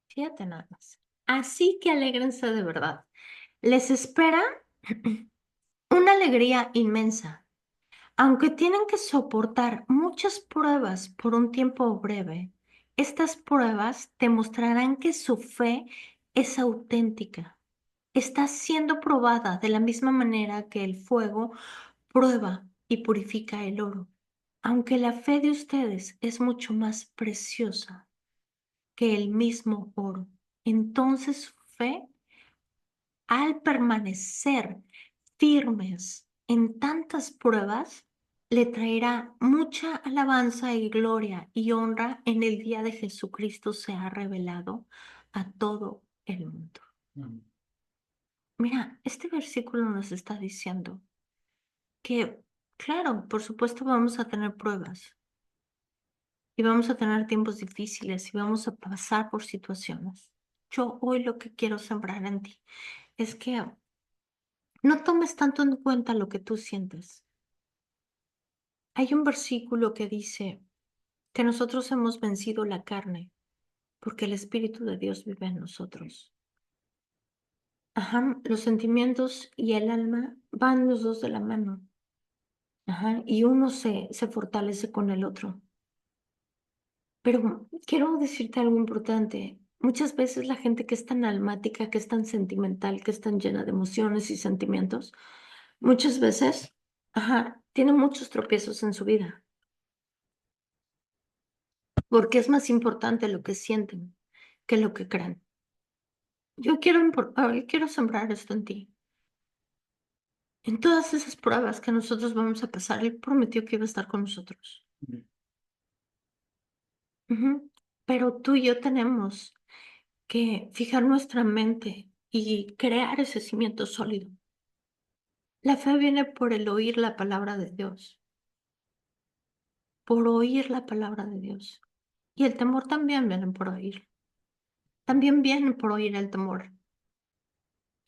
Fíjate nada más. Así que alégrense de verdad. Les espera una alegría inmensa. Aunque tienen que soportar muchas pruebas por un tiempo breve, estas pruebas demostrarán que su fe es auténtica. Está siendo probada de la misma manera que el fuego prueba y purifica el oro. Aunque la fe de ustedes es mucho más preciosa que el mismo oro, entonces su fe, al permanecer firmes en tantas pruebas, le traerá mucha alabanza y gloria y honra en el día de Jesucristo se ha revelado a todo el mundo. Amén. Mira, este versículo nos está diciendo que, claro, por supuesto vamos a tener pruebas y vamos a tener tiempos difíciles y vamos a pasar por situaciones. Yo hoy lo que quiero sembrar en ti es que no tomes tanto en cuenta lo que tú sientes. Hay un versículo que dice que nosotros hemos vencido la carne porque el Espíritu de Dios vive en nosotros. Los sentimientos y el alma van los dos de la mano. Y uno se fortalece con el otro. Pero quiero decirte algo importante. Muchas veces la gente que es tan almática, que es tan sentimental, que es tan llena de emociones y sentimientos, muchas veces, tiene muchos tropiezos en su vida, porque es más importante lo que sienten que lo que creen. Yo quiero sembrar esto en ti. En todas esas pruebas que nosotros vamos a pasar, Él prometió que iba a estar con nosotros. Amén. Ujú. Pero tú y yo tenemos que fijar nuestra mente y crear ese cimiento sólido. La fe viene por el oír la palabra de Dios, por oír la palabra de Dios. Y el temor también viene por oír. También viene por oír el temor.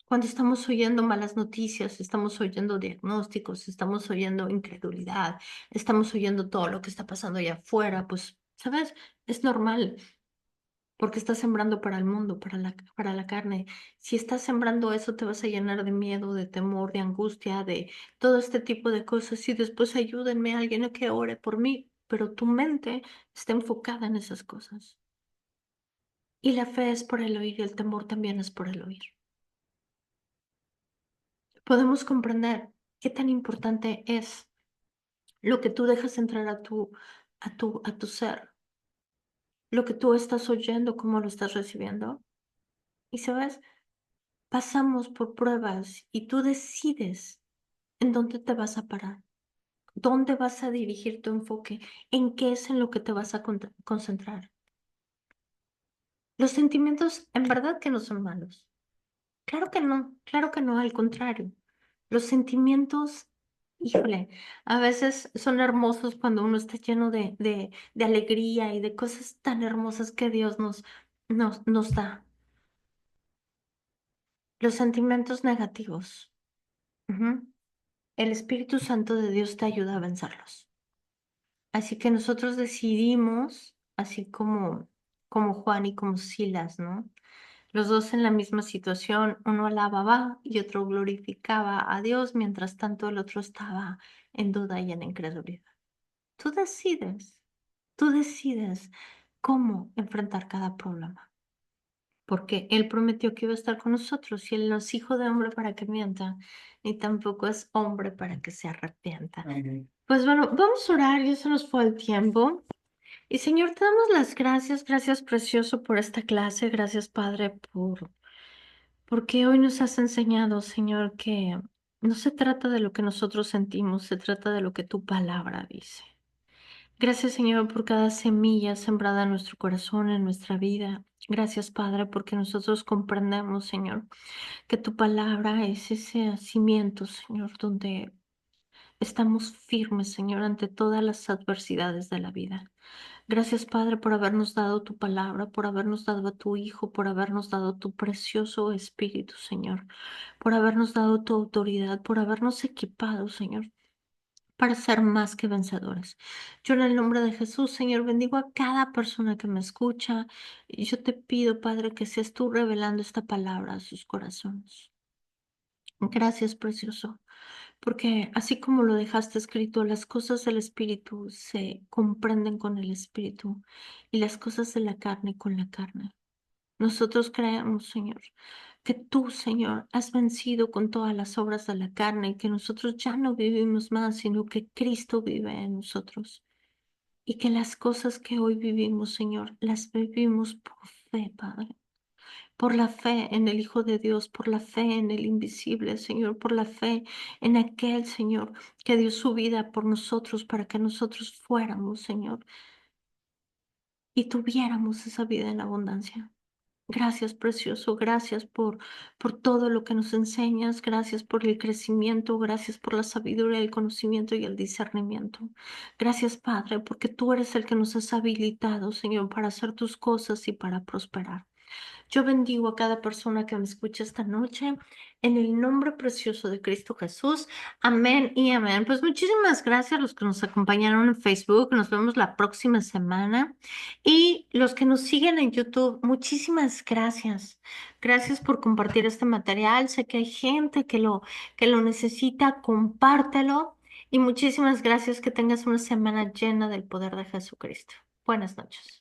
Cuando estamos oyendo malas noticias, estamos oyendo diagnósticos, estamos oyendo incredulidad, estamos oyendo todo lo que está pasando allá afuera, pues, ¿sabes? Es normal porque estás sembrando para el mundo, para la carne. Si estás sembrando eso, te vas a llenar de miedo, de temor, de angustia, de todo este tipo de cosas. Y después ayúdenme a alguien a que ore por mí, pero tu mente está enfocada en esas cosas. Y la fe es por el oír y el temor también es por el oír. Podemos comprender qué tan importante es lo que tú dejas entrar a tu ser, lo que tú estás oyendo, cómo lo estás recibiendo. Y sabes, pasamos por pruebas y tú decides en dónde te vas a parar, dónde vas a dirigir tu enfoque, en qué es en lo que te vas a concentrar. Los sentimientos en verdad que no son malos. Claro que no, al contrario. Los sentimientos, híjole, a veces son hermosos cuando uno está lleno de alegría y de cosas tan hermosas que Dios nos da. Los sentimientos negativos, ujú, el Espíritu Santo de Dios te ayuda a vencerlos. Así que nosotros decidimos, así como Juan y como Silas, ¿no? Los dos en la misma situación, uno alababa y otro glorificaba a Dios, mientras tanto el otro estaba en duda y en incredulidad. Tú decides cómo enfrentar cada problema, porque Él prometió que iba a estar con nosotros y Él no es hijo de hombre para que mienta, ni tampoco es hombre para que se arrepienta. Amén. Pues bueno, vamos a orar, ya se nos fue el tiempo. Y Señor, te damos las gracias, gracias precioso por esta clase, gracias Padre porque hoy nos has enseñado, Señor, que no se trata de lo que nosotros sentimos, se trata de lo que tu palabra dice. Gracias, Señor, por cada semilla sembrada en nuestro corazón, en nuestra vida. Gracias, Padre, porque nosotros comprendemos, Señor, que tu palabra es ese cimiento, Señor, donde estamos firmes, Señor, ante todas las adversidades de la vida. Gracias, Padre, por habernos dado tu palabra, por habernos dado a tu Hijo, por habernos dado tu precioso Espíritu, Señor, por habernos dado tu autoridad, por habernos equipado, Señor, para ser más que vencedores. Yo en el nombre de Jesús, Señor, bendigo a cada persona que me escucha y yo te pido, Padre, que seas tú revelando esta palabra a sus corazones. Gracias, precioso, porque así como lo dejaste escrito, las cosas del Espíritu se comprenden con el Espíritu y las cosas de la carne con la carne. Nosotros creemos, Señor, que tú, Señor, has vencido con todas las obras de la carne y que nosotros ya no vivimos más, sino que Cristo vive en nosotros. Y que las cosas que hoy vivimos, Señor, las vivimos por fe, Padre, por la fe en el Hijo de Dios, por la fe en el invisible, Señor, por la fe en aquel, Señor, que dio su vida por nosotros para que nosotros fuéramos, Señor, y tuviéramos esa vida en abundancia. Gracias, precioso, gracias por todo lo que nos enseñas, gracias por el crecimiento, gracias por la sabiduría, el conocimiento y el discernimiento. Gracias, Padre, porque tú eres el que nos has habilitado, Señor, para hacer tus cosas y para prosperar. Yo bendigo a cada persona que me escucha esta noche en el nombre precioso de Cristo Jesús. Amén y amén. Pues muchísimas gracias a los que nos acompañaron en Facebook. Nos vemos la próxima semana. Y los que nos siguen en YouTube, muchísimas gracias. Gracias por compartir este material. Sé que hay gente que lo necesita. Compártelo. Y muchísimas gracias. Que tengas una semana llena del poder de Jesucristo. Buenas noches.